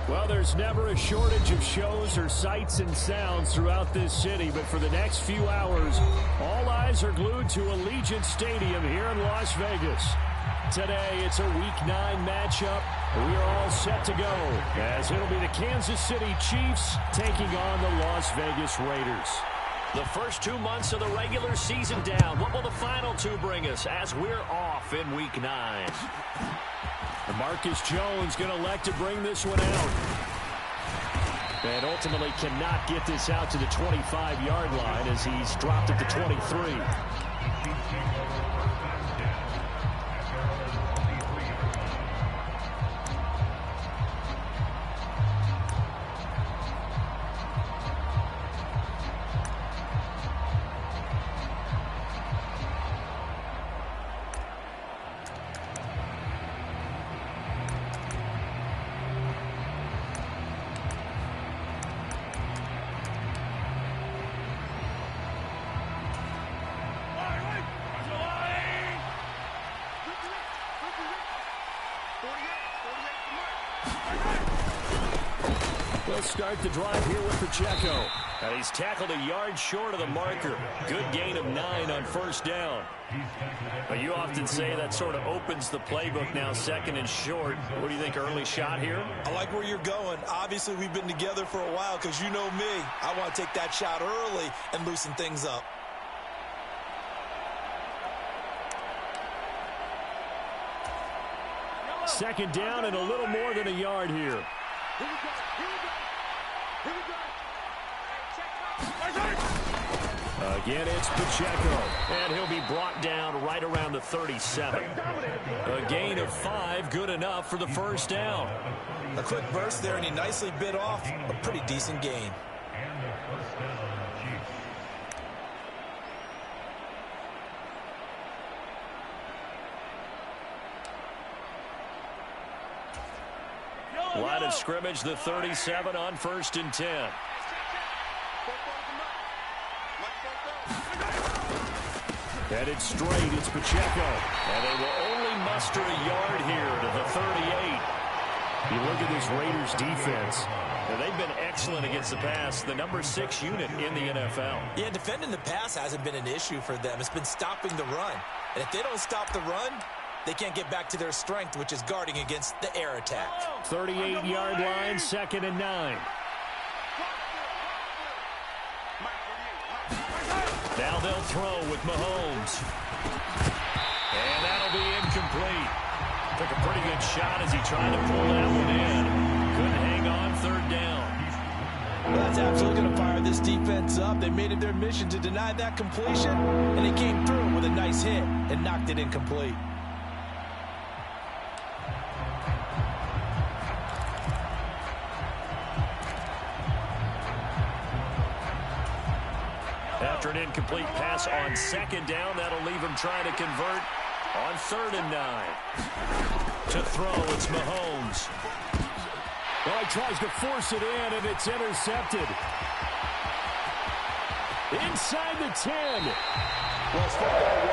Well, there's never a shortage of shows or sights and sounds throughout this city, but for the next few hours, all eyes are glued to Allegiant Stadium here in Las Vegas. Today, it's a Week 9 matchup. We are all set to go, as it'll be the Kansas City Chiefs taking on the Las Vegas Raiders. The first 2 months of the regular season down. What will the final two bring us as we're off in Week 9? Marcus Jones going to elect to bring this one out. And ultimately cannot get this out to the 25-yard line as he's dropped at the 23. They'll start the drive here with Pacheco. And he's tackled a yard short of the marker. Good gain of 9 on first down. But you often say that sort of opens the playbook now, second and short. What do you think, early shot here? I like where you're going. Obviously, we've been together for a while because you know me. I want to take that shot early and loosen things up. Second down and a little more than a yard here. Again, it's Pacheco, and he'll be brought down right around the 37. A gain of 5, good enough for the first down. A quick burst there, and he nicely bit off a pretty decent gain. Line of scrimmage, the 37 on 1st and 10. Headed straight, it's Pacheco. And they will only muster a yard here to the 38. You look at this Raiders defense. Now, they've been excellent against the pass, the number 6 unit in the NFL. Yeah, defending the pass hasn't been an issue for them. It's been stopping the run. And if they don't stop the run, they can't get back to their strength, which is guarding against the air attack. 38-yard line, 2nd and 9. Now they'll throw with Mahomes. And that'll be incomplete. Took a pretty good shot as he tried to pull that one in. Couldn't hang on 3rd down. Well, that's absolutely going to fire this defense up. They made it their mission to deny that completion, and they came through with a nice hit and knocked it incomplete. After an incomplete pass on 2nd down, that'll leave him trying to convert on 3rd and 9. To throw, it's Mahomes. Well, he tries to force it in, and it's intercepted. Inside the 10. Well, it's football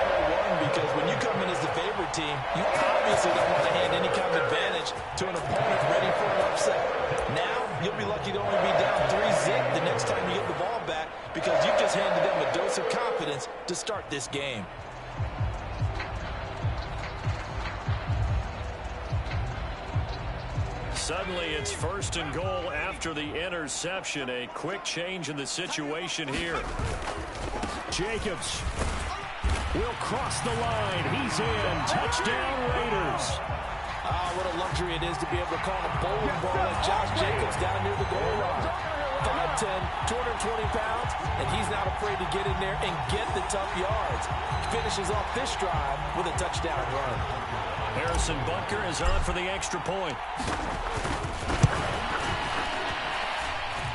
101 because when you come in as the favorite team, you obviously don't want to hand any kind of advantage to an opponent ready for an upset. Now, you'll be lucky to only be down 3-zip the next time you get the ball back because you've just handed them a dose of confidence to start this game. Suddenly, it's 1st and goal after the interception. A quick change in the situation here. Jacobs will cross the line. He's in. Touchdown, Raiders. What a luxury it is to be able to call a bowling ball at Josh Jacobs down near the goal line. 5'10", 220 pounds, and he's not afraid to get in there and get the tough yards. Finishes off this drive with a touchdown run. Harrison Butker is on for the extra point.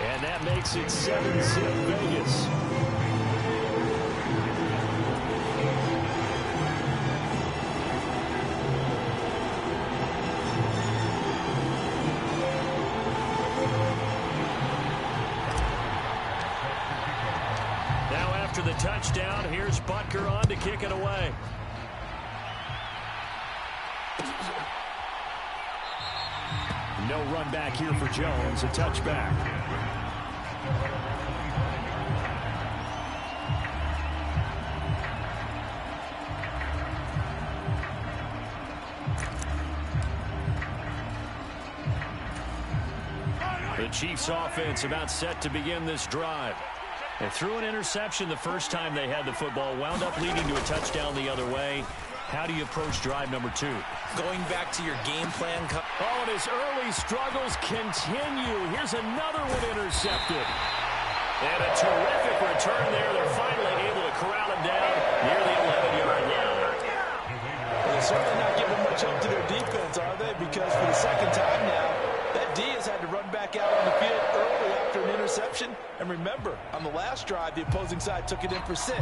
And that makes it 7-zip Vegas. Now after the touchdown, here's Butker on to kick it away. No run back here for Jones. A touchback. The Chiefs offense about set to begin this drive. They threw an interception the first time they had the football, wound up leading to a touchdown the other way. How do you approach drive number 2? Going back to your game plan. Oh, and his early struggles continue. Here's another one intercepted. And a terrific return there. They're finally able to corral him down near the 11-yard line. Well, they're certainly not giving much help to their defense, are they? Because for the second time now, that D has had to run back out on the field early after an interception. And remember, on the last drive, the opposing side took it in for 6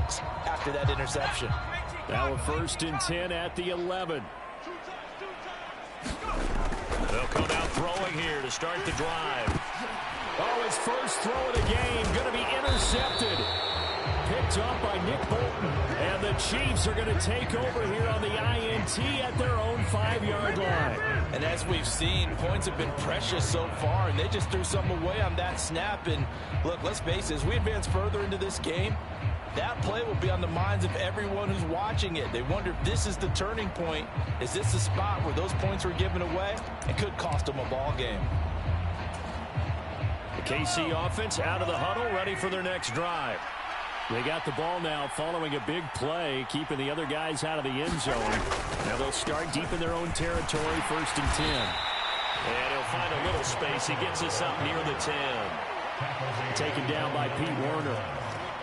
after that interception. Now a 1st and 10 at the 11. They'll come out throwing here to start the drive. Oh, his first throw of the game going to be intercepted. Picked up by Nick Bolton. And the Chiefs are going to take over here on the INT at their own 5-yard line. And as we've seen, points have been precious so far, and they just threw some away on that snap. And look, let's face it, as we advance further into this game, that play will be on the minds of everyone who's watching it. They wonder if this is the turning point. Is this the spot where those points were given away? It could cost them a ball game. The KC offense out of the huddle, ready for their next drive. They got the ball now following a big play, keeping the other guys out of the end zone. Now they'll start deep in their own territory, 1st and 10. And he'll find a little space. He gets us up near the 10. Taken down by Pete Werner.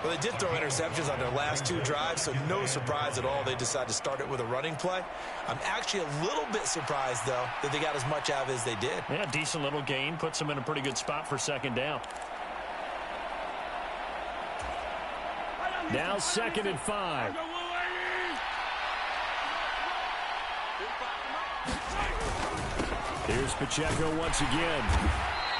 Well, they did throw interceptions on their last 2 drives, so no surprise at all they decided to start it with a running play. I'm actually a little bit surprised, though, that they got as much out of it as they did. Yeah, decent little gain. Puts them in a pretty good spot for 2nd down. Now 2nd and 5. Here's Pacheco once again.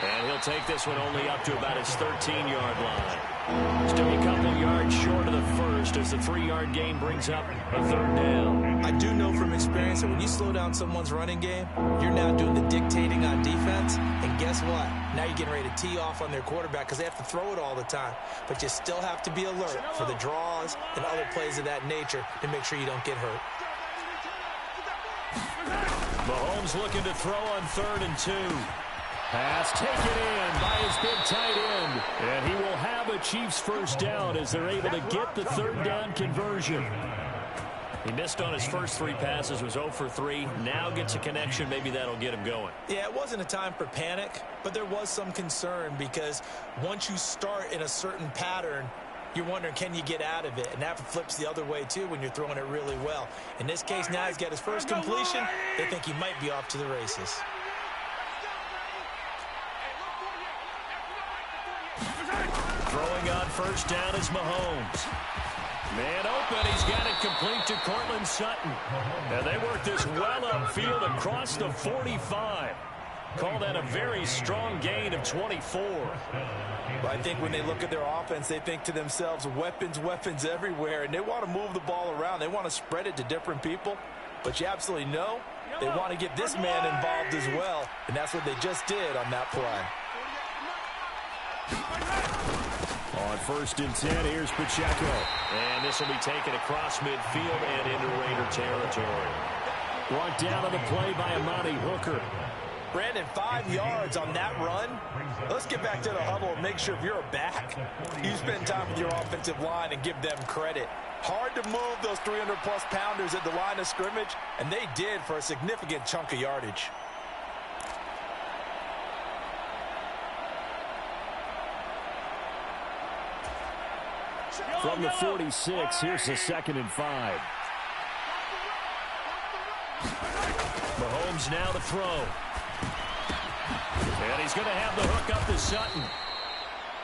And he'll take this one only up to about his 13-yard line. Still a couple yards short of the first as the 3-yard gain brings up a 3rd down. I do know from experience that when you slow down someone's running game, you're now doing the dictating on defense. And guess what? Now you're getting ready to tee off on their quarterback because they have to throw it all the time. But you still have to be alert for the draws and other plays of that nature to make sure you don't get hurt. Mahomes looking to throw on 3rd and 2. Pass taken in by his big tight end. And he will have a Chiefs 1st down as they're able to get the 3rd down conversion. He missed on his first 3 passes, was 0 for 3. Now gets a connection. Maybe that'll get him going. Yeah, it wasn't a time for panic, but there was some concern because once you start in a certain pattern, you're wondering, can you get out of it? And that flips the other way, too, when you're throwing it really well. In this case, now he's got his first completion. They think he might be off to the races. Throwing on 1st down is Mahomes. Man open, he's got it complete to Cortland Sutton. And they work this well upfield across the 45. Call that a very strong gain of 24. But I think when they look at their offense, they think to themselves, weapons, weapons everywhere. And they want to move the ball around. They want to spread it to different people. But you absolutely know they want to get this man involved as well. And that's what they just did on that play. On 1st and 10, here's Pacheco. And this will be taken across midfield and into Raider territory. Brought down on the play by Amani Hooker. Brandon, 5 yards on that run. Let's get back to the huddle and make sure if you're a back, you spend time with your offensive line and give them credit. Hard to move those 300-plus pounders at the line of scrimmage, and they did for a significant chunk of yardage. From the 46, here's the 2nd and 5. Mahomes now to throw. And he's going to have the hook up to Sutton.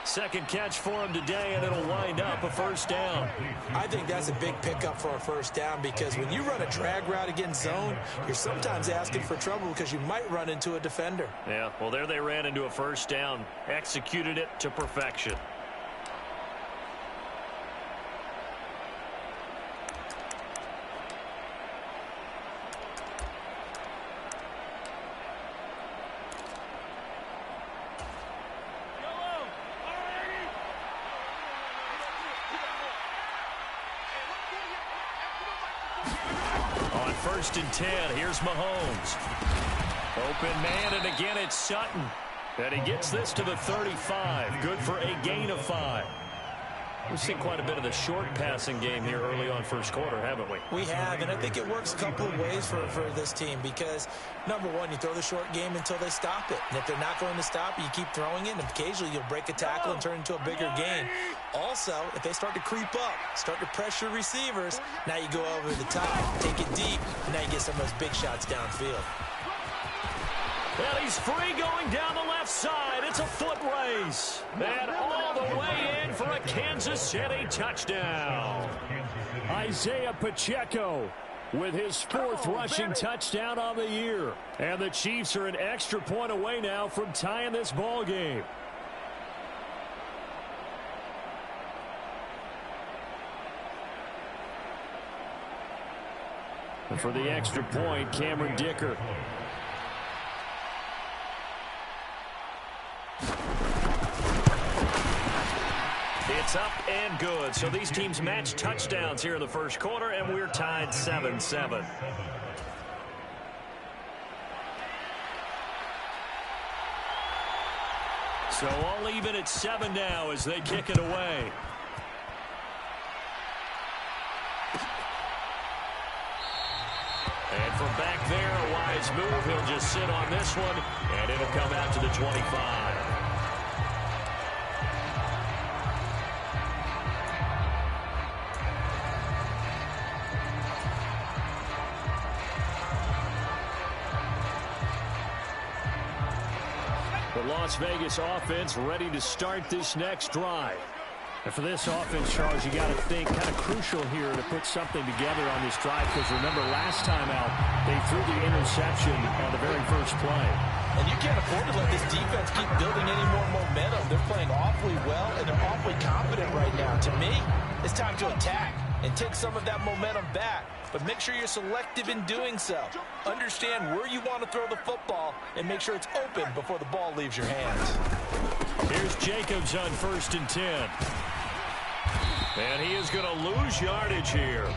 2nd catch for him today, and it'll wind up a 1st down. I think that's a big pickup for a 1st down because when you run a drag route against zone, you're sometimes asking for trouble because you might run into a defender. Yeah, well, there they ran into a 1st down. Executed it to perfection. first and 10. Here's Mahomes. Open man, and again it's Sutton. And he gets this to the 35. Good for a gain of 5. We've seen quite a bit of the short passing game here early on first quarter, haven't we? We have, and I think it works a couple of ways for this team because, number one, you throw the short game until they stop it. And if they're not going to stop it, you keep throwing it, and occasionally you'll break a tackle and turn it into a bigger gain. Also, if they start to creep up, start to pressure receivers, now you go over the top, take it deep, and now you get some of those big shots downfield. Well, he's free going down the left side. It's a foot race. And all the way in for a Kansas City touchdown. Isaiah Pacheco with his 4th rushing touchdown on the year. And the Chiefs are an extra point away now from tying this ball game. And for the extra point, Cameron Dicker. It's up and good. So these teams match touchdowns here in the first quarter, and we're tied 7-7. So all even at 7 now as they kick it away. And from back there, a wise move. He'll just sit on this one, and it'll come out to the 25. The Las Vegas offense ready to start this next drive. And for this offense, Charles, you got to think kind of crucial here to put something together on this drive because remember last time out they threw the interception on the very first play. And you can't afford to let this defense keep building any more momentum. They're playing awfully well and they're awfully confident right now. To me, it's time to attack and take some of that momentum back. But make sure you're selective in doing so. Understand where you want to throw the football and make sure it's open before the ball leaves your hands. Here's Jacobs on 1st and 10. And he is going to lose yardage here.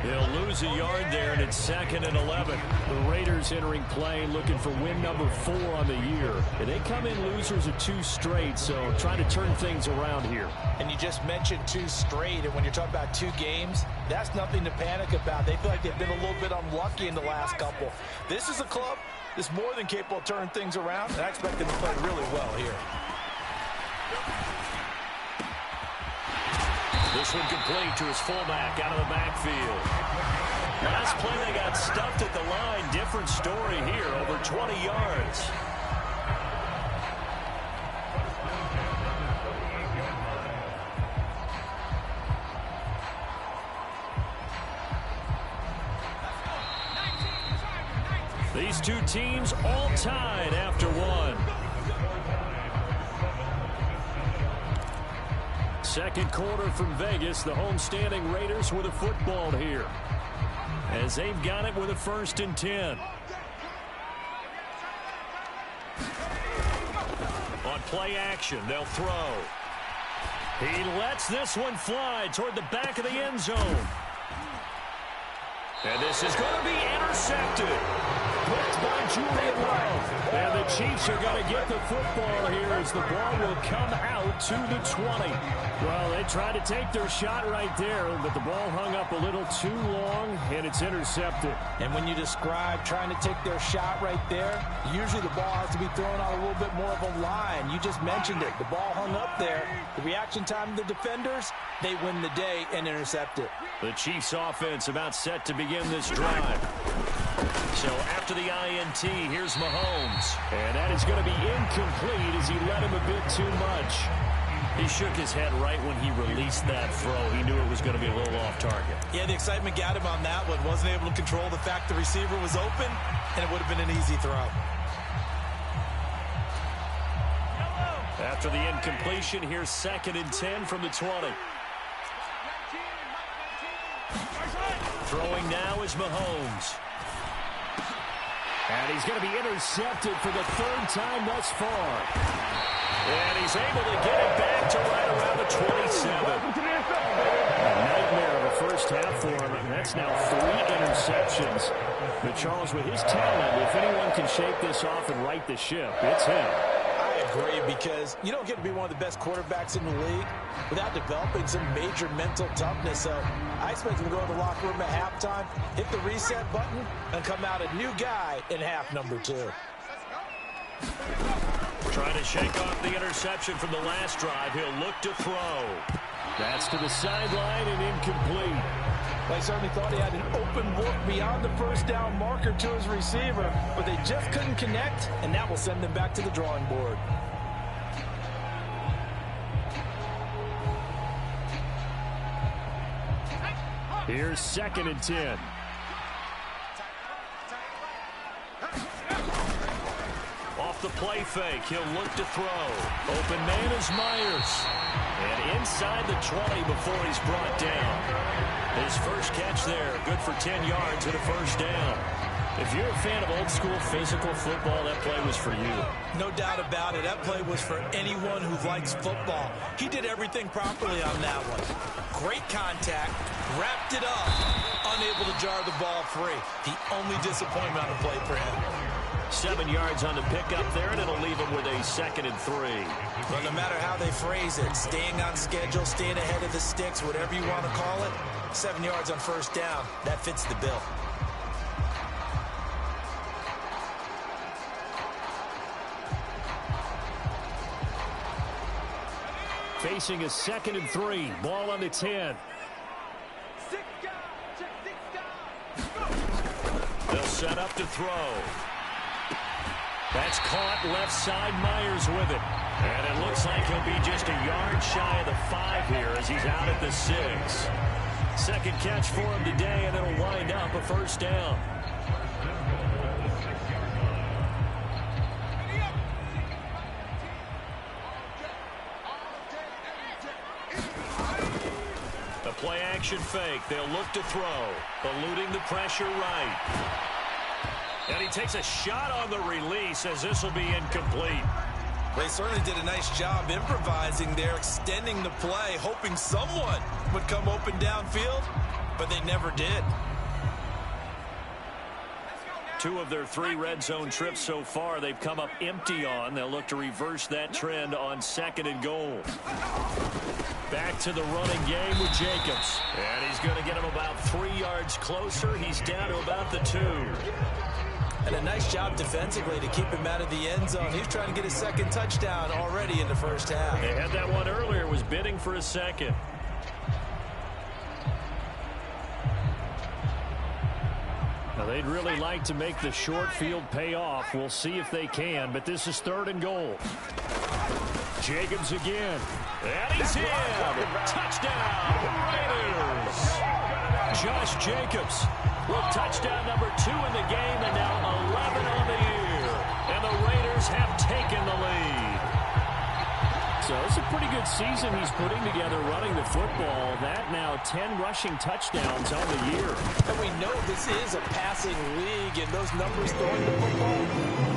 He'll lose a yard there, and it's 2nd and 11. The Raiders entering play looking for win number 4 on the year. And they come in losers of 2 straight, so trying to turn things around here. And you just mentioned 2 straight, and when you're talking about 2 games, that's nothing to panic about. They feel like they've been a little bit unlucky in the last couple. This is a club that's more than capable of turning things around, and I expect them to play really well here. This one complete to his fullback out of the backfield. Last play they got stuffed at the line. Different story here, over 20 yards. These 2 teams all tied after 1. Second quarter from Vegas. The homestanding Raiders with a football here as they've got it with a 1st and 10. On play action, they'll throw. He lets this one fly toward the back of the end zone. And this is going to be intercepted. Picked by Julian Love. And the Chiefs are going to get the football here as the ball will come out to the 20. Well, they tried to take their shot right there, but the ball hung up a little too long, and it's intercepted. And when you describe trying to take their shot right there, usually the ball has to be thrown on a little bit more of a line. You just mentioned it. The ball hung up there. The reaction time of the defenders, they win the day and intercept it. The Chiefs offense about set to begin this drive. So after the INT, here's Mahomes. And that is going to be incomplete as he let him a bit too much. He shook his head right when he released that throw. He knew it was going to be a little off target. Yeah, the excitement got him on that one. Wasn't able to control the fact the receiver was open, and it would have been an easy throw. After the incompletion, here's 2nd and 10 from the 20. Throwing now is Mahomes. And he's going to be intercepted for the 3rd time thus far. And he's able to get it back to right around the 27. A nightmare of a first half for him, and that's now 3 interceptions. But Charles, with his talent, if anyone can shake this off and right the ship, it's him. I agree, because you don't get to be one of the best quarterbacks in the league without developing some major mental toughness. So I expect him to go to the locker room at halftime, hit the reset button, and come out a new guy in half number 2. Trying to shake off the interception from the last drive. He'll look to throw. That's to the sideline and incomplete. They certainly thought he had an open look beyond the first down marker to his receiver, but they just couldn't connect, and that will send them back to the drawing board. Here's 2nd and 10. Off the play fake, he'll look to throw. Open man is Myers. And inside the 20 before he's brought down. His first catch there, good for 10 yards and a first down. If you're a fan of old-school physical football, that play was for you. No doubt about it. That play was for anyone who likes football. He did everything properly on that one. Great contact, wrapped it up, unable to jar the ball free. The only disappointment on the play for him. 7 yards on the pickup there, and it'll leave him with a 2nd and 3. Well, no matter how they phrase it, staying on schedule, staying ahead of the sticks, whatever you want to call it, 7 yards on first down, that fits the bill. Facing a 2nd and 3. Ball on the 10. They'll set up to throw. That's caught left side. Myers with it. And it looks like he'll be just a yard shy of the 5 here as he's out at the 6. Second catch for him today, and it'll wind up a first down. The play action fake. They'll look to throw. Eluding the pressure right. And he takes a shot on the release as this will be incomplete. They certainly did a nice job improvising there, extending the play, hoping someone would come open downfield, but they never did. 2 of their 3 red zone trips so far they've come up empty on. They'll look to reverse that trend on 2nd and goal. Back to the running game with Jacobs. And he's going to get him about 3 yards closer. He's down to about the 2. And a nice job defensively to keep him out of the end zone. He's trying to get his 2nd touchdown already in the first half. They had that one earlier, was bidding for a 2nd. Now, they'd really like to make the short field pay off. We'll see if they can, but this is 3rd and goal. Jacobs again. And he's in. Touchdown, Raiders. Josh Jacobs with touchdown number 2 in the game, and now 11 on the year. And the Raiders have taken the lead. So it's a pretty good season he's putting together running the football. That now 10 rushing touchdowns on the year. And we know this is a passing league, and those numbers throwing the football,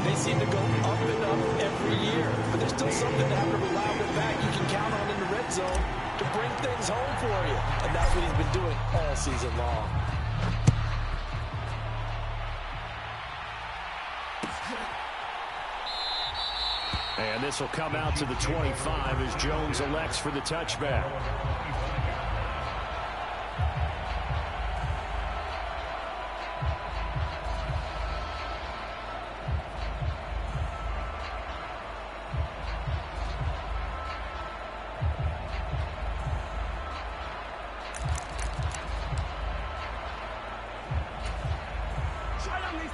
they seem to go up and up every year. But there's still something to have a reliable back you can count on in the red zone to bring things home for you. And that's what he's been doing all season long. And this will come out to the 25 as Jones elects for the touchback.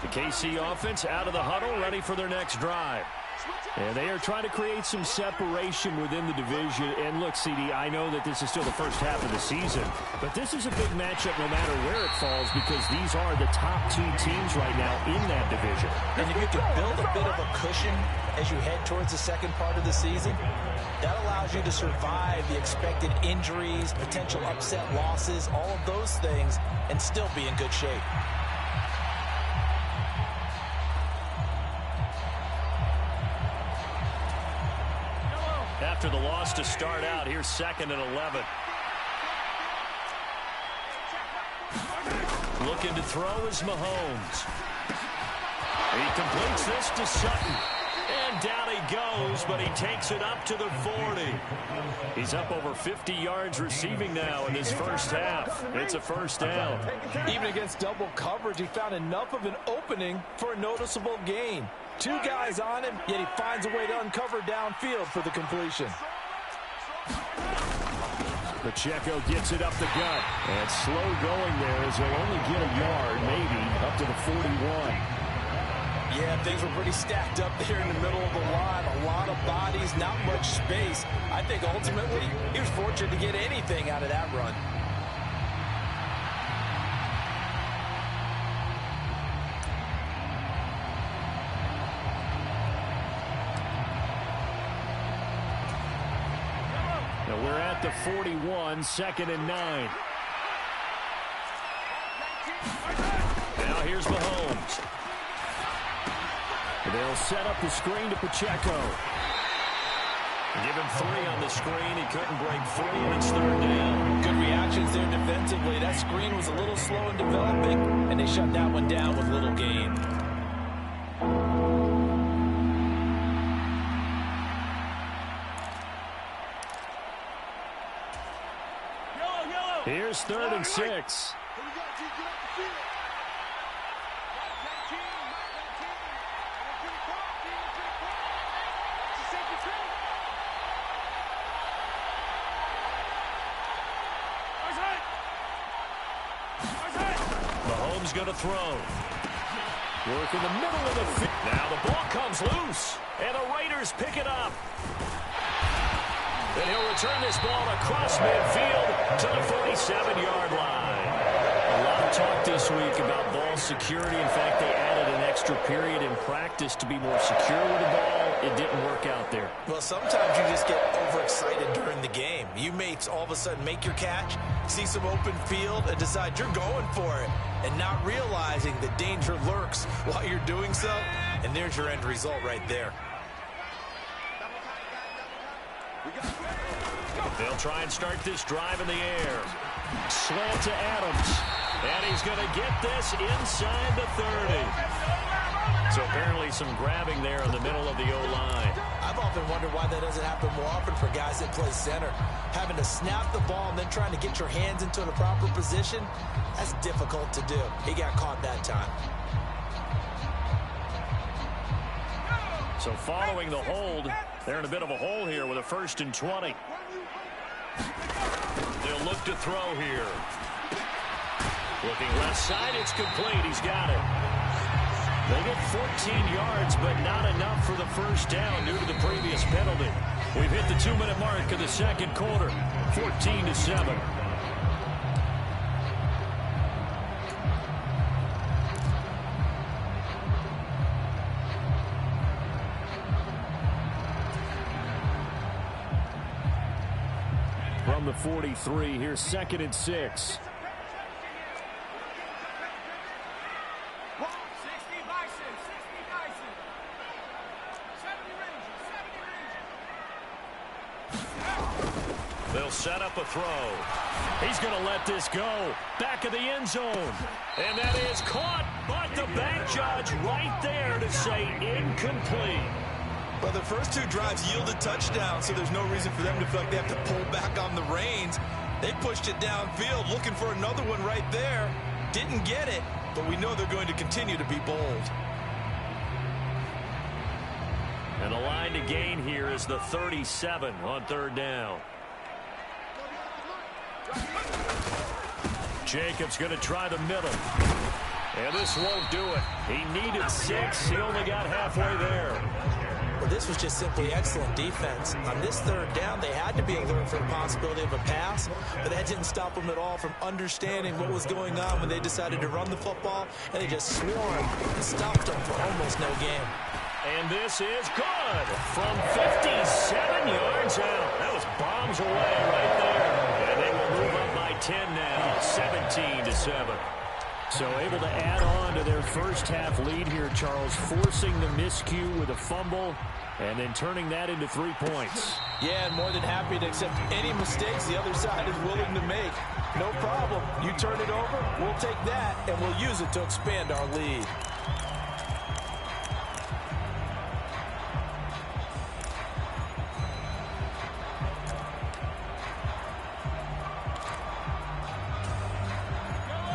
The KC offense out of the huddle, ready for their next drive. And they are trying to create some separation within the division. And look, CD, I know that this is still the first half of the season, but this is a big matchup no matter where it falls, because these are the top 2 teams right now in that division. And if you can build a bit of a cushion as you head towards the second part of the season, that allows you to survive the expected injuries, potential upset losses, all of those things, and still be in good shape. After the loss to start out, here's 2nd and 11. Looking to throw is Mahomes. He completes this to Sutton. And down he goes, but he takes it up to the 40. He's up over 50 yards receiving now in his first half. It's a first down. Even against double coverage, he found enough of an opening for a noticeable gain. Two guys on him, yet he finds a way to uncover downfield for the completion. Pacheco gets it up the gut. And slow going there as they'll only get a yard, maybe, up to the 41. Yeah, things were pretty stacked up there in the middle of the line. A lot of bodies, not much space. I think ultimately he was fortunate to get anything out of that run. Now we're at the 41, 2nd and 9. Now here's Mahomes. They'll set up the screen to Pacheco. Give him 3 on the screen. He couldn't break free, and it's 3rd down. Good reactions there defensively. That screen was a little slow in developing, and they shut that one down with little gain. Here's 3rd and 6. Mahomes going to throw. Work in the middle of the field. Now the ball comes loose, and the Raiders pick it up. And he'll return this ball across midfield to the 47-yard line. A lot of talk this week about ball security. In fact, they added an extra period in practice to be more secure with the ball. It didn't work out there. Well, sometimes you just get overexcited during the game. You may all of a sudden make your catch, see some open field, and decide you're going for it, and not realizing the danger lurks while you're doing so. And there's your end result right there. They'll try and start this drive in the air. Slant to Adams. And he's going to get this inside the 30. So apparently some grabbing there in the middle of the O-line. I've often wondered why that doesn't happen more often for guys that play center. Having to snap the ball and then trying to get your hands into the proper position, that's difficult to do. He got caught that time. So following the hold, they're in a bit of a hole here with a 1st and 20. They'll look to throw here. Looking left side, it's complete. He's got it. They get 14 yards, but not enough for the first down due to the previous penalty. We've hit the 2-minute mark of the second quarter, 14-7. From the 43, here's 2nd and 6. They'll set up a throw. He's going to let this go. Back of the end zone. And that is caught, but the bank judge right there to say incomplete. Well, the first 2 drives yielded touchdowns, so there's no reason for them to feel like they have to pull back on the reins. They pushed it downfield, looking for another one right there. Didn't get it, but we know they're going to continue to be bold. And the line to gain here is the 37 on 3rd down. Jacobs going to try the middle. And this won't do it. He needed 6. He only got halfway there. Well, this was just simply excellent defense. On this 3rd down, they had to be alert for the possibility of a pass, but that didn't stop them at all from understanding what was going on when they decided to run the football, and they just swarmed and stopped them for almost no gain. And this is good from 57 yards out. That was bombs away right there. And they will move up by 10 now, 17-7. So able to add on to their first half lead here, Charles, forcing the miscue with a fumble and then turning that into 3 points. Yeah, and more than happy to accept any mistakes the other side is willing to make. No problem. You turn it over, we'll take that, and we'll use it to expand our lead.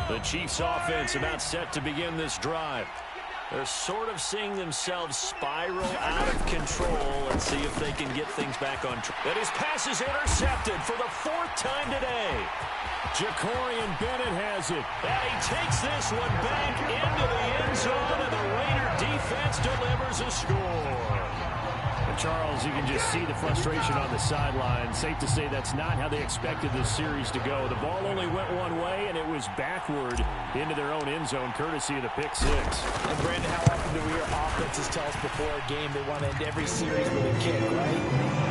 The Chiefs offense about set to begin this drive. They're sort of seeing themselves spiral out of control. Let's see if they can get things back on track. And his pass is intercepted for the 4th time today. Jacorian Bennett has it. And he takes this one back into the end zone, and the Raider defense delivers a score. And Charles, you can just see the frustration on the sideline. Safe to say that's not how they expected this series to go. The ball only went one way, and it was backward into their own end zone, courtesy of the pick six. And Brandon, how often do we hear offenses tell us before a game they want to end every series with a kick, right?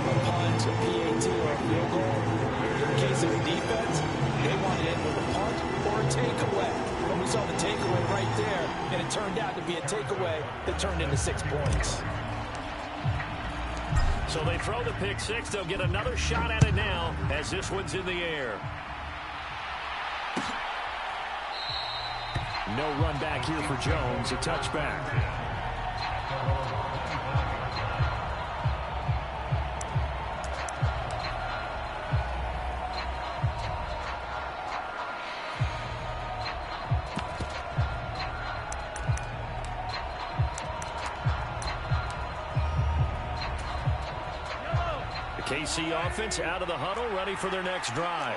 A punt, a PAT, or a field goal. In the case of the defense, they want to end with a punt or a takeaway. And we saw the takeaway right there, and it turned out to be a takeaway that turned into 6 points. So they throw the pick six. They'll get another shot at it now as this one's in the air. No run back here for Jones. A touchback. KC offense out of the huddle, ready for their next drive.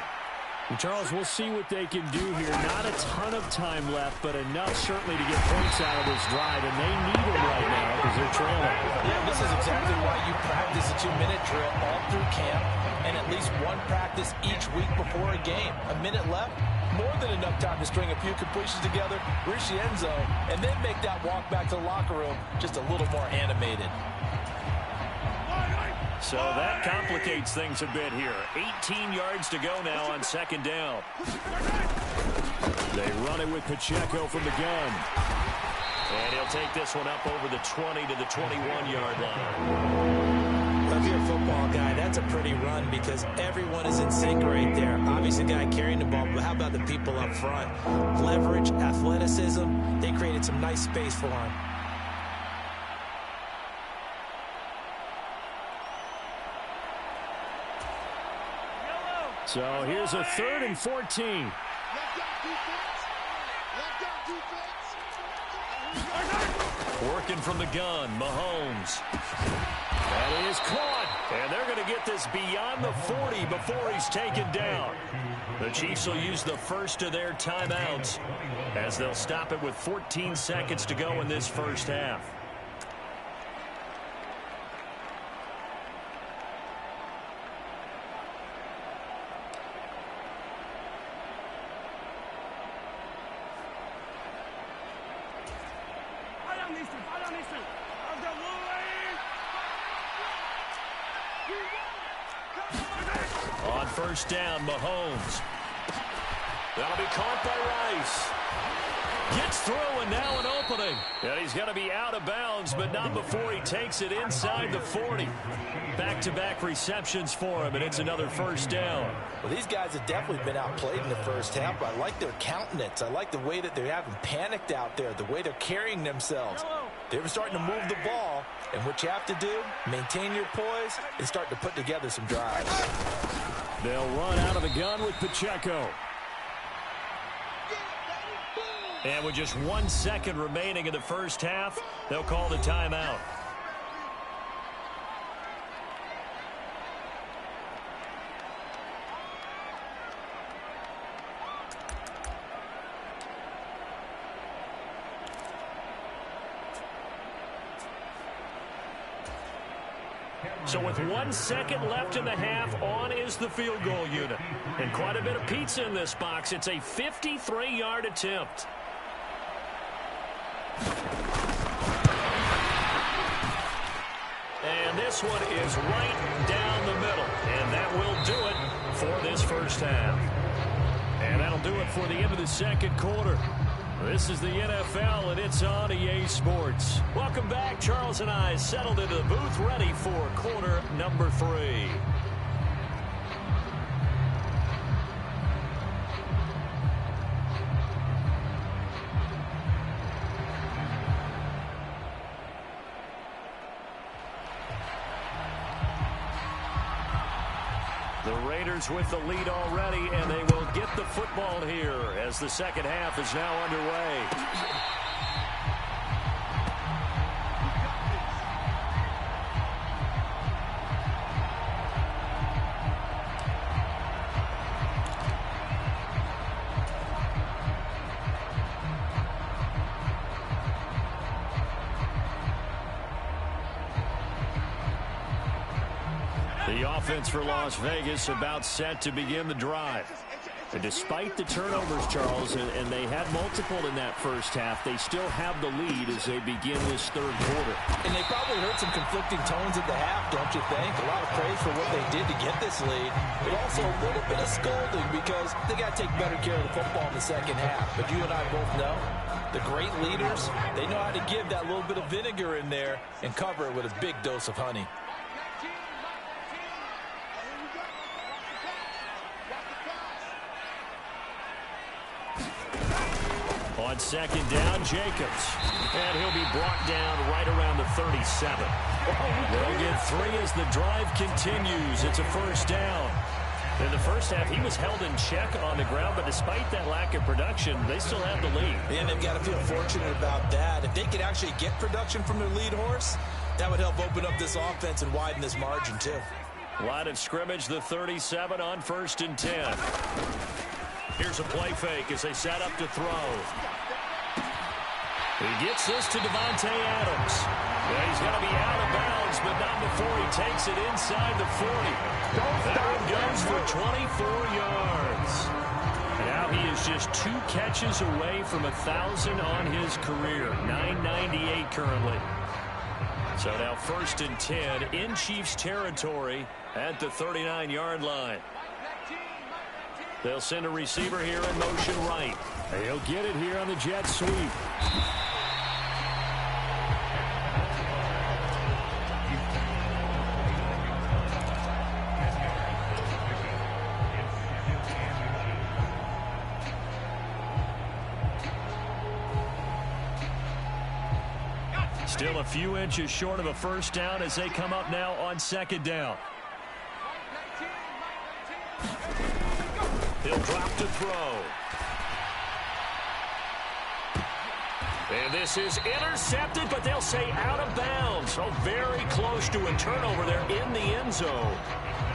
And Charles, we'll see what they can do here. Not a ton of time left, but enough certainly to get points out of this drive, and they need them right now because they're trailing. Yeah, this is exactly why you practice a 2-minute drill all through camp and at least one practice each week before a game. A minute left, more than enough time to string a few completions together, reach the end zone, and then make that walk back to the locker room just a little more animated. So that complicates things a bit here. 18 yards to go now on 2nd down. They run it with Pacheco from the gun. And he'll take this one up over the 20 to the 21-yard line. Well, if you're a football guy, that's a pretty run because everyone is in sync right there. Obviously, the guy carrying the ball, but how about the people up front? Leverage, athleticism, they created some nice space for him. So here's a 3rd and 14. Working from the gun, Mahomes. That is caught. And they're going to get this beyond the 40 before he's taken down. The Chiefs will use the first of their timeouts as they'll stop it with 14 seconds to go in this first half. On 1st down, Mahomes. That'll be caught by Rice. Gets through, and now an opening. And he's going to be out of bounds, but not before he takes it inside the 40. Back-to-back receptions for him, and it's another 1st down. Well, these guys have definitely been outplayed in the first half, but I like their countenance. I like the way that they haven't panicked out there, the way they're carrying themselves. They're starting to move the ball, and what you have to do, maintain your poise and start to put together some drives. They'll run out of the gun with Pacheco. And with just 1 second remaining in the first half, they'll call the timeout. So with 1 second left in the half, on is the field goal unit. And quite a bit of pizza in this box. It's a 53-yard attempt. And this one is right down the middle. And that will do it for this first half. And that'll do it for the end of the second quarter. This is the NFL, and it's on EA Sports. Welcome back. Charles and I settled into the booth, ready for quarter number 3. The Raiders with the lead already, and they will get the football here as the second half is now underway. The offense for Las Vegas about set to begin the drive. And despite the turnovers, Charles, and they had multiple in that first half, they still have the lead as they begin this third quarter. And they probably heard some conflicting tones at the half, don't you think? A lot of praise for what they did to get this lead, but also a little bit of scolding because they got to take better care of the football in the second half. But you and I both know the great leaders, they know how to give that little bit of vinegar in there and cover it with a big dose of honey. On second down, Jacobs. And he'll be brought down right around the 37. They'll get 3 as the drive continues. It's a first down. In the first half, he was held in check on the ground, but despite that lack of production, they still have the lead. And they've got to feel fortunate about that. If they could actually get production from their lead horse, that would help open up this offense and widen this margin, too. Line of scrimmage, the 37 on 1st and 10. Here's a play fake as they set up to throw. He gets this to Devontae Adams. Yeah, he's going to be out of bounds, but not before he takes it inside the 40. That one goes for 24 yards. And now he is just 2 catches away from 1,000 on his career. 998 currently. So now 1st and 10 in Chiefs territory at the 39-yard line. They'll send a receiver here in motion right. He'll get it here on the jet sweep. Still a few inches short of a first down as they come up now on second down. He'll drop to throw. And this is intercepted, but they'll say out of bounds. So very close to a turnover there in the end zone.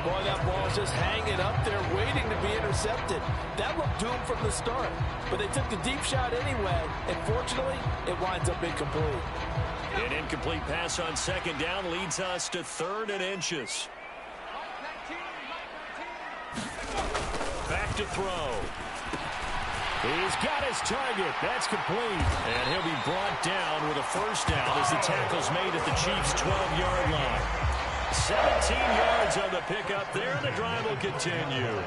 Boy, that ball's just hanging up there waiting to be intercepted. That looked doomed from the start, but they took the deep shot anyway, and fortunately, it winds up incomplete. An incomplete pass on second down leads us to 3rd and inches. Back to throw. He's got his target. That's complete. And he'll be brought down with a first down as the tackle's made at the Chiefs' 12-yard line. 17 yards on the pickup there, and the drive will continue.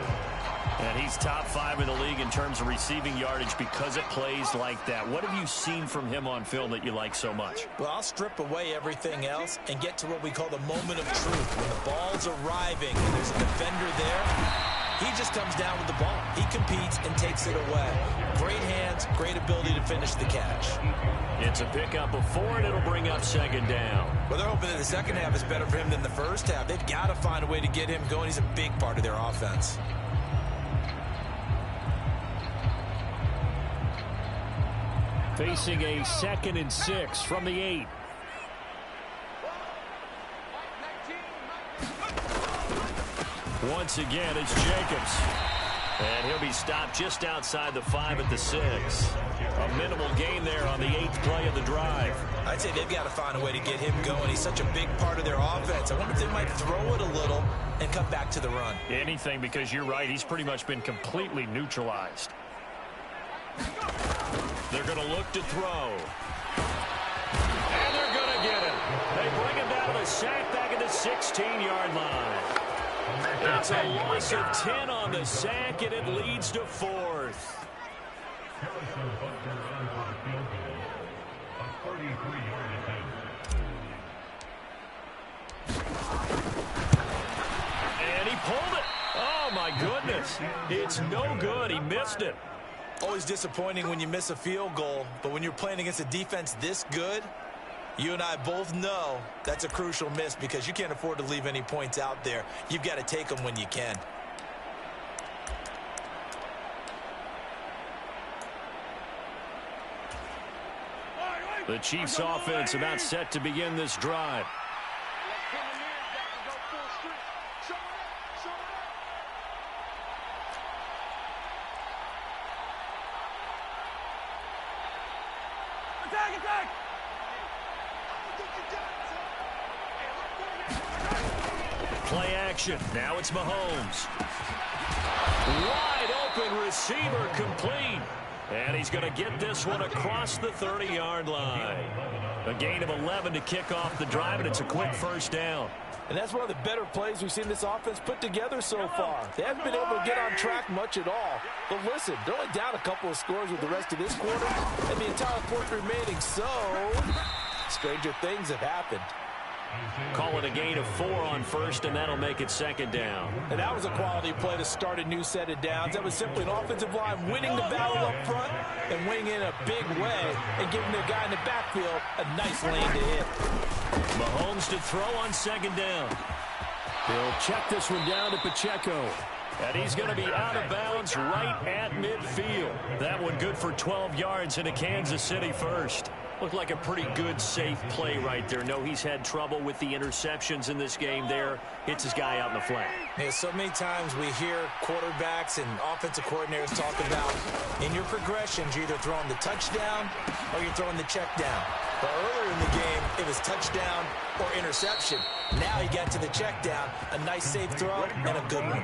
And he's top 5 in the league in terms of receiving yardage because it plays like that. What have you seen from him on film that you like so much? Well, I'll strip away everything else and get to what we call the moment of truth. When the ball's arriving and there's a defender there, he just comes down with the ball. He competes and takes it away. Great hands, great ability to finish the catch. It's a pickup of 4, and it'll bring up second down. Well, they're hoping that the second half is better for him than the first half. They've got to find a way to get him going. He's a big part of their offense. Facing a 2nd and 6 from the 8. Once again, it's Jacobs. And he'll be stopped just outside the 5 at the 6. A minimal gain there on the 8th play of the drive. I'd say they've got to find a way to get him going. He's such a big part of their offense. I wonder if they might throw it a little and come back to the run. Anything, because you're right. He's pretty much been completely neutralized. They're going to look to throw. And they're going to get him. They bring him down to the sack back at the 16-yard line. It's a loss of 10 on the sack, and it leads to 4th. And he pulled it. Oh, my goodness. It's no good. He missed it. Always disappointing when you miss a field goal, but when you're playing against a defense this good, you and I both know that's a crucial miss because you can't afford to leave any points out there. You've got to take them when you can. The Chiefs offense about set to begin this drive. Play action. Now it's Mahomes. Wide open receiver complete. And he's going to get this one across the 30-yard line. A gain of 11 to kick off the drive, and it's a quick first down. And that's one of the better plays we've seen this offense put together so far. They haven't been able to get on track much at all. But listen, they're only down a couple of scores with the rest of this quarter and the entire quarter remaining. So, stranger things have happened. Call it a gain of 4 on first, and that'll make it second down. And that was a quality play to start a new set of downs. That was simply an offensive line winning the battle up front and winning in a big way and giving their guy in the backfield a nice lane to hit. Mahomes to throw on second down. He'll check this one down to Pacheco. And he's going to be out of bounds right at midfield. That one good for 12 yards into Kansas City first. Looked like a pretty good, safe play right there. No, he's had trouble with the interceptions in this game there. Hits his guy out in the flat. Yeah, so many times we hear quarterbacks and offensive coordinators talk about in your progressions, you're either throwing the touchdown or you're throwing the check down. But earlier in the game, it was touchdown or interception. Now he got to the check down, a nice safe throw, and a good one.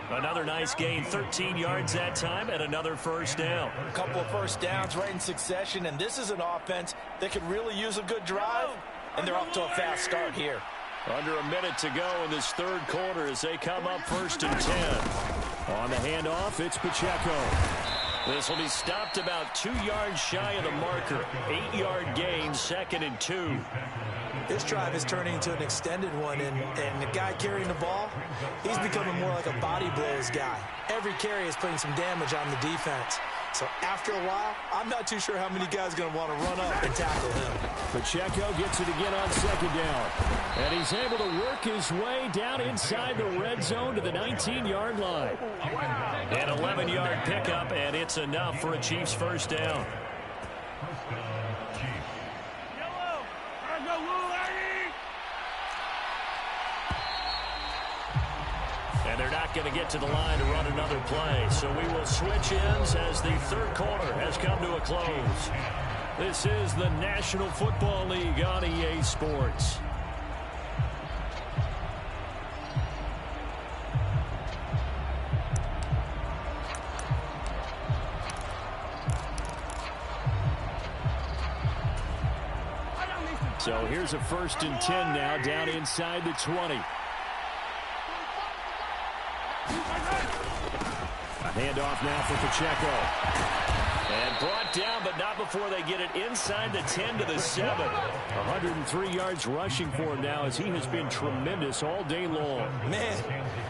Another nice gain, 13 yards that time, and another first down. A couple of first downs right in succession, and this is an offense that could really use a good drive, and they're off to a fast start here. Under a minute to go in this third quarter as they come up 1st and 10. On the handoff, it's Pacheco. This will be stopped about 2 yards shy of the marker. 8-yard gain, 2nd and 2. This drive is turning into an extended one, and the guy carrying the ball, he's becoming more like a body blows guy. Every carry is putting some damage on the defense. So after a while, I'm not too sure how many guys are going to want to run up and tackle him. Pacheco gets it again on second down. And he's able to work his way down inside the red zone to the 19-yard line. An 11-yard pickup, and it's enough for a Chiefs first down. And they're not going to get to the line to run another play. So we will switch ends as the third quarter has come to a close. This is the National Football League on EA Sports. So here's a 1st and 10 now down inside the 20. A handoff now for Pacheco. And brought down, but not before they get it inside the 10 to the 7. 103 yards rushing for him now as he has been tremendous all day long. Man,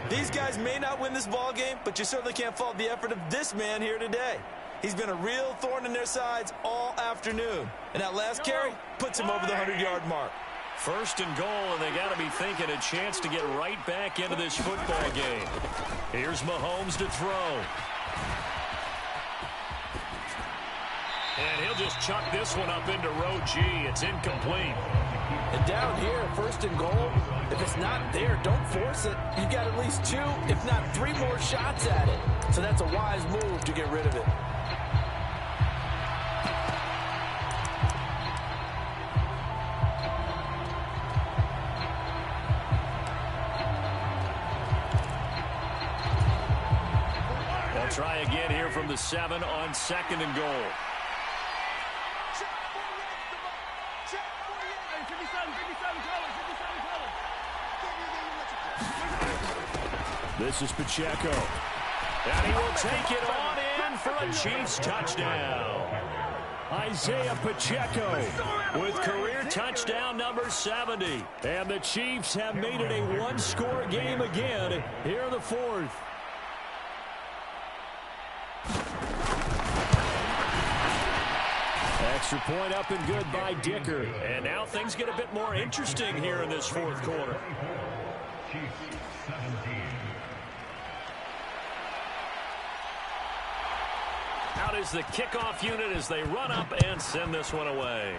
these guys may not win this ball game, but you certainly can't fault the effort of this man here today. He's been a real thorn in their sides all afternoon. And that last carry puts him over the 100-yard mark. 1st and goal, and they got to be thinking a chance to get right back into this football game. Here's Mahomes to throw. And he'll just chuck this one up into row G. It's incomplete. And down here, 1st and goal, if it's not there, don't force it. You've got at least 2, if not 3 more shots at it. So that's a wise move to get rid of it. Try again here from the 7 on 2nd and goal. This is Pacheco. And he will take it on in for a Chiefs touchdown. Isaiah Pacheco with career touchdown number 70. And the Chiefs have made it a one-score game again here in the fourth. Extra point up and good by Dicker. And now things get a bit more interesting here in this fourth quarter. Out is the kickoff unit as they run up and send this one away.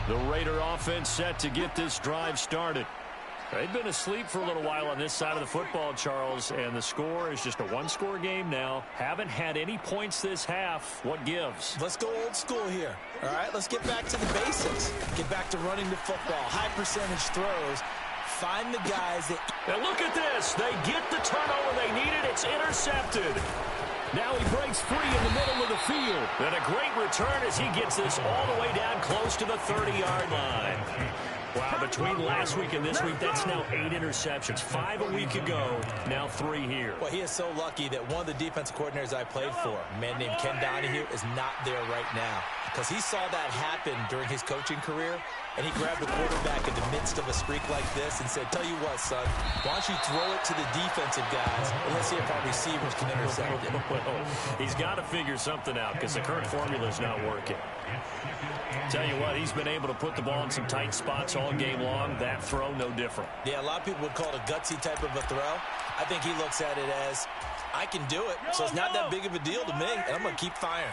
The Raider offense set to get this drive started. They've been asleep for a little while on this side of the football, Charles, and the score is just a one-score game now. Haven't had any points this half. What gives? Let's go old school here. All right, let's get back to the basics. Get back to running the football, high percentage throws. Find the guys that... And look at this. They get the turnover they needed. It's intercepted. Now he breaks free in the middle of the field. And a great return as he gets this all the way down close to the 30-yard line. Wow, between last week and this week, that's now 8 interceptions. 5 a week ago, now 3 here. Well, he is so lucky that one of the defensive coordinators I played for, a man named Ken Donahue, is not there right now. Because he saw that happen during his coaching career, and he grabbed the quarterback in the midst of a streak like this and said, tell you what, son, why don't you throw it to the defensive guys and let's see if our receivers can intercept it. Well, he's got to figure something out because the current formula is not working. Tell you what, he's been able to put the ball in some tight spots all game long. That throw, no different. Yeah, a lot of people would call it a gutsy type of a throw. I think he looks at it as, I can do it, so it's not that big of a deal to me, and I'm going to keep firing.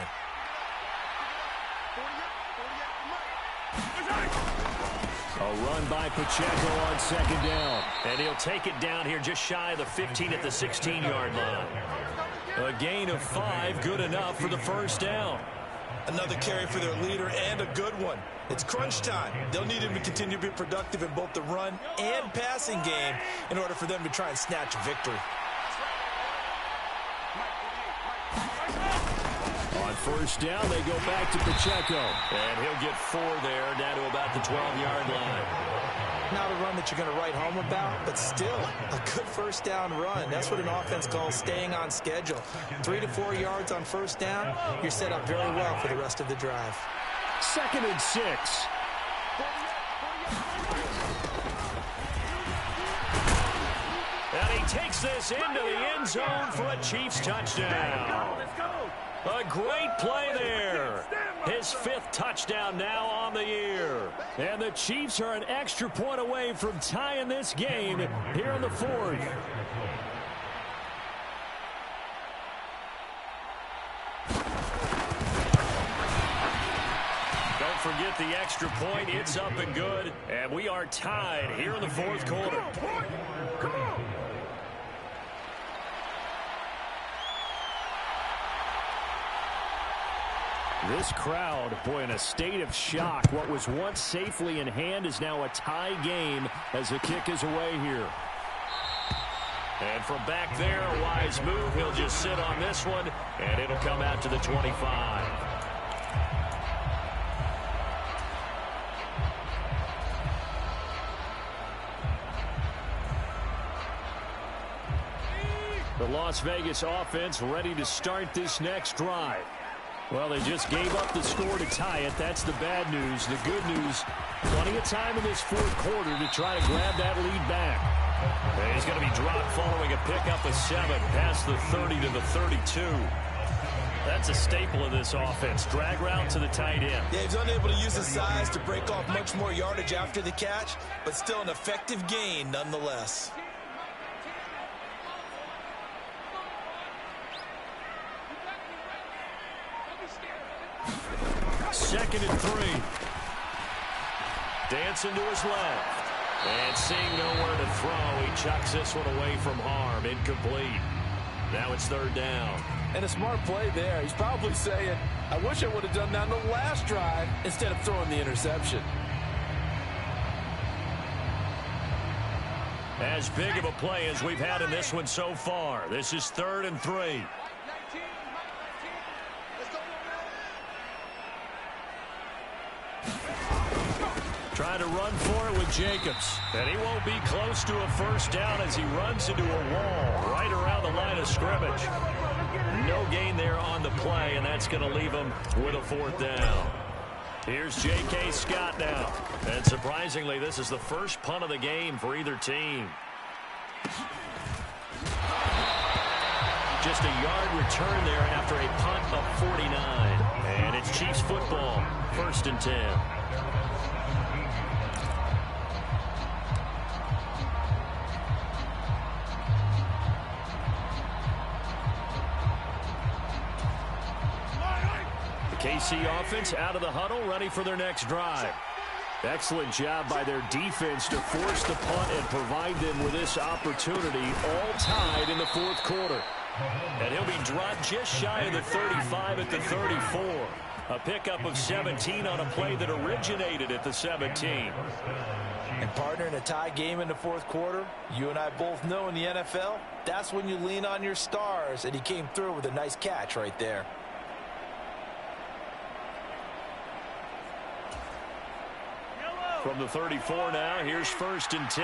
A run by Pacheco on second down. And he'll take it down here just shy of the 15 at the 16-yard line. A gain of 5, good enough for the first down. Another carry for their leader and a good one. It's crunch time. They'll need him to continue to be productive in both the run and passing game in order for them to try and snatch a victory. On first down, they go back to Pacheco. And he'll get 4 there, down to about the 12-yard line. Not a run that you're going to write home about, but still a good first down run. That's what an offense calls staying on schedule. 3 to 4 yards on first down, you're set up very well for the rest of the drive. 2nd and 6. And he takes this into the end zone for a Chiefs touchdown. A great play there. His 5th touchdown now on the year. And the Chiefs are an extra point away from tying this game here in the 4th. Don't forget the extra point. It's up and good. And we are tied here in the 4th quarter. Come on. This crowd, boy, in a state of shock. What was once safely in hand is now a tie game as the kick is away here. And from back there, a wise move. He'll just sit on this one, and it'll come out to the 25. The Las Vegas offense ready to start this next drive. Well, they just gave up the score to tie it. That's the bad news. The good news, plenty of time in this 4th quarter to try to grab that lead back. And he's going to be dropped following a pickup of 7 past the 30 to the 32. That's a staple of this offense. Drag route to the tight end. Yeah, he's unable to use his size to break off much more yardage after the catch, but still an effective gain nonetheless. 2nd and 3. Dancing to his left. And seeing nowhere to throw, he chucks this one away from harm. Incomplete. Now it's 3rd down. And a smart play there. He's probably saying, I wish I would have done that on the last drive instead of throwing the interception. As big of a play as we've had in this one so far. This is 3rd and 3. Trying to run for it with Jacobs. And he won't be close to a first down as he runs into a wall right around the line of scrimmage. No gain there on the play, and that's going to leave him with a 4th down. Here's J.K. Scott now. And surprisingly, this is the first punt of the game for either team. Just a yard return there after a punt of 49. And it's Chiefs football, 1st and 10. KC offense out of the huddle, ready for their next drive. Excellent job by their defense to force the punt and provide them with this opportunity, all tied in the 4th quarter. And he'll be dropped just shy of the 35 at the 34. A pickup of 17 on a play that originated at the 17. And partner, in a tie game in the 4th quarter, you and I both know in the NFL, that's when you lean on your stars, and he came through with a nice catch right there. From the 34 now, here's 1st and 10.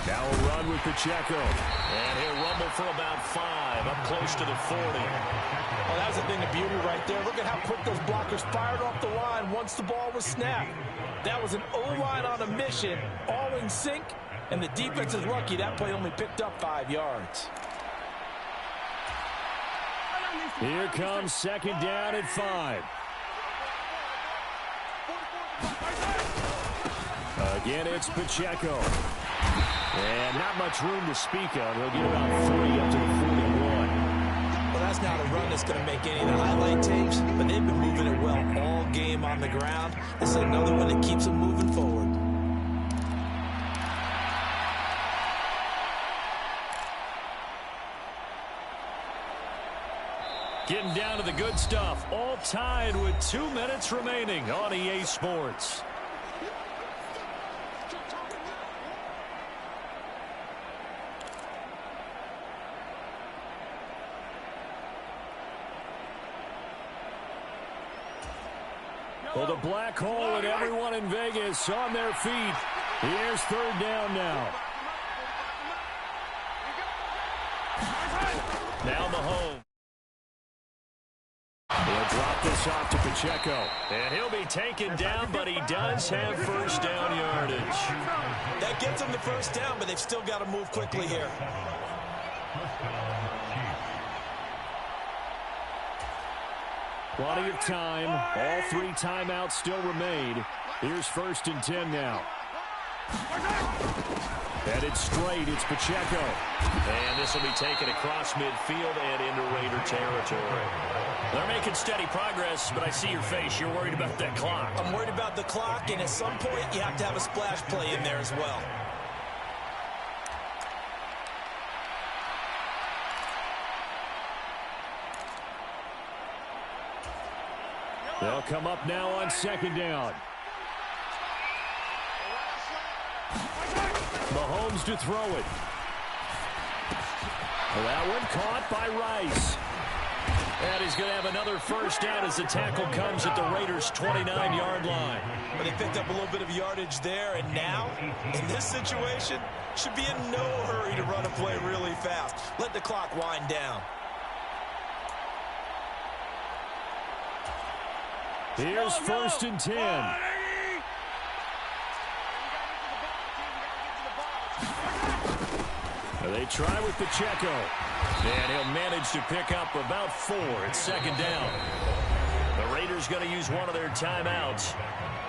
Now a run with Pacheco. And he'll rumble for about 5, up close to the 40. Well, that was a thing of beauty right there. Look at how quick those blockers fired off the line once the ball was snapped. That was an O-line on a mission, all in sync, and the defense is lucky that play only picked up 5 yards. Here comes 2nd down at 5. Again, it's Pacheco. And not much room to speak of. He'll get about 40 up to the 41. Well, that's not a run that's going to make any of the highlight tapes, but they've been moving it well all game on the ground. This is another one that keeps them moving forward. Getting down to the good stuff. All tied with 2 minutes remaining on EA Sports. Well, the black hole and everyone in Vegas on their feet. Here's 3rd down now. Now Mahomes. He'll drop this off to Pacheco. And he'll be taken down, but he does have 1st down yardage. That gets him the 1st down, but they've still got to move quickly here. Plenty of time. All 3 timeouts still remain. Here's 1st and 10 now. Headed straight, it's Pacheco. And this will be taken across midfield and into Raider territory. They're making steady progress, but I see your face. You're worried about that clock. I'm worried about the clock, and at some point, you have to have a splash play in there as well. They'll come up now on 2nd down. Mahomes to throw it. That one caught by Rice. And he's going to have another 1st down as the tackle comes at the Raiders' 29-yard line. But they picked up a little bit of yardage there, and now, in this situation, should be in no hurry to run a play really fast. Let the clock wind down. Here's 1st and 10. They try with Pacheco. And he'll manage to pick up about 4 at 2nd down. The Raiders going to use one of their timeouts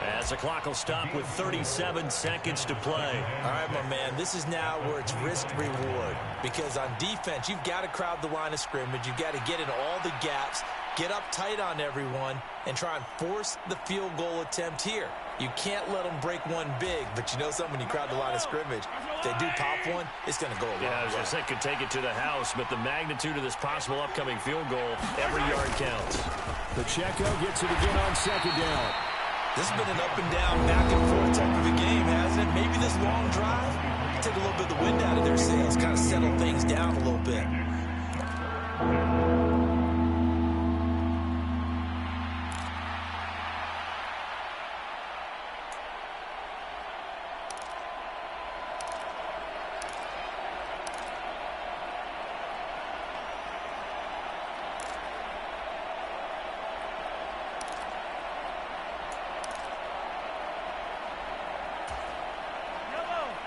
as the clock will stop with 37 seconds to play. All right, my man, this is now where it's risk-reward. Because on defense, you've got to crowd the line of scrimmage. You've got to get in all the gaps, get up tight on everyone, and try and force the field goal attempt here. You can't let them break one big, but you know something, when you crowd the line of scrimmage, if they do pop one, it's going to go a long way. I was going to say, could take it to the house, but the magnitude of this possible upcoming field goal, every yard counts. Pacheco gets it again on 2nd down. This has been an up and down, back and forth type of a game, hasn't it? Maybe this long drive take a little bit of the wind out of their sails, kind of settle things down a little bit.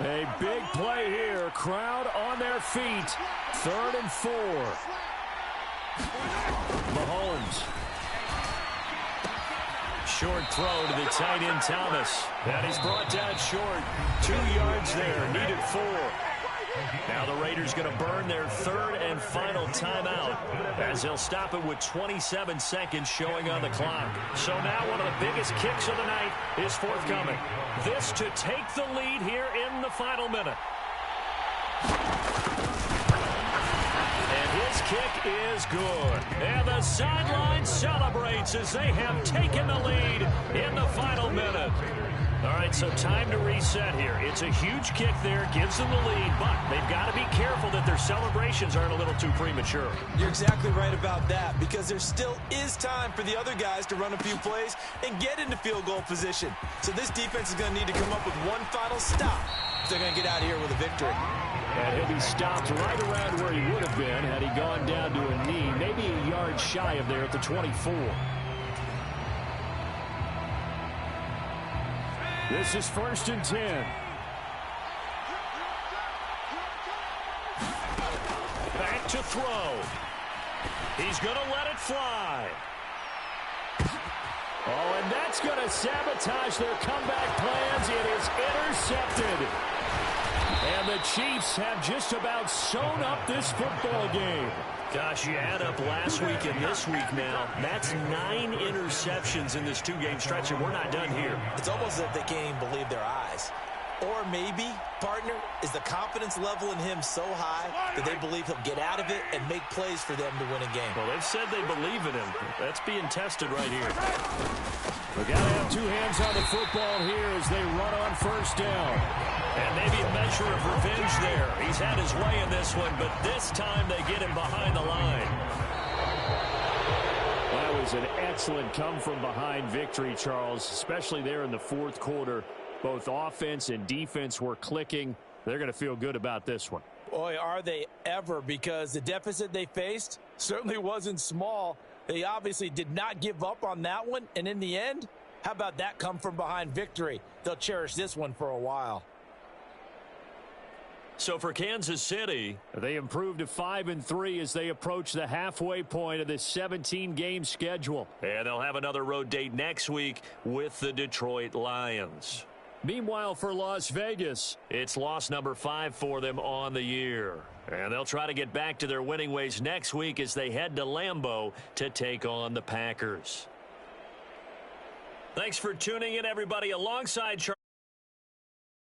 A big play here. Crowd on their feet. 3rd and 4. Mahomes. Short throw to the tight end Thomas. And he's brought down short. 2 yards there. Needed 4. Now the Raiders going to burn their 3rd and final timeout as they'll stop it with 27 seconds showing on the clock. So now one of the biggest kicks of the night is forthcoming. This to take the lead here in the final minute. And his kick is good. And the sideline celebrates as they have taken the lead in the final minute. All right, so time to reset here. It's a huge kick there, gives them the lead, but they've got to be careful that their celebrations aren't a little too premature. You're exactly right about that, because there still is time for the other guys to run a few plays and get into field goal position. So this defense is going to need to come up with one final stop if they're going to get out of here with a victory. And he'll be stopped right around where he would have been had he gone down to a knee, maybe a yard shy of there at the 24. This is 1st and 10. Back to throw. He's going to let it fly. Oh, and that's going to sabotage their comeback plans. It is intercepted. And the Chiefs have just about sewn up this football game. Gosh, you add up last week and this week now, that's 9 interceptions in this 2-game stretch, and we're not done here. It's almost as if they can't even believe their eyes. Or maybe, partner, is the confidence level in him so high that they believe he'll get out of it and make plays for them to win a game. Well, they've said they believe in him. That's being tested right here. We've got to have 2 hands on the football here as they run on 1st down. And maybe a measure of revenge there. He's had his way in this one, but this time they get him behind the line. That was an excellent come-from-behind victory, Charles, especially there in the 4th quarter. Both offense and defense were clicking. They're going to feel good about this one. Boy, are they ever, because the deficit they faced certainly wasn't small. They obviously did not give up on that one, and in the end, how about that come-from-behind victory? They'll cherish this one for a while. So for Kansas City, they improved to 5-3 as they approach the halfway point of this 17-game schedule. And they'll have another road date next week with the Detroit Lions. Meanwhile, for Las Vegas, it's loss number 5 for them on the year. And they'll try to get back to their winning ways next week as they head to Lambeau to take on the Packers. Thanks for tuning in, everybody, alongside Charles.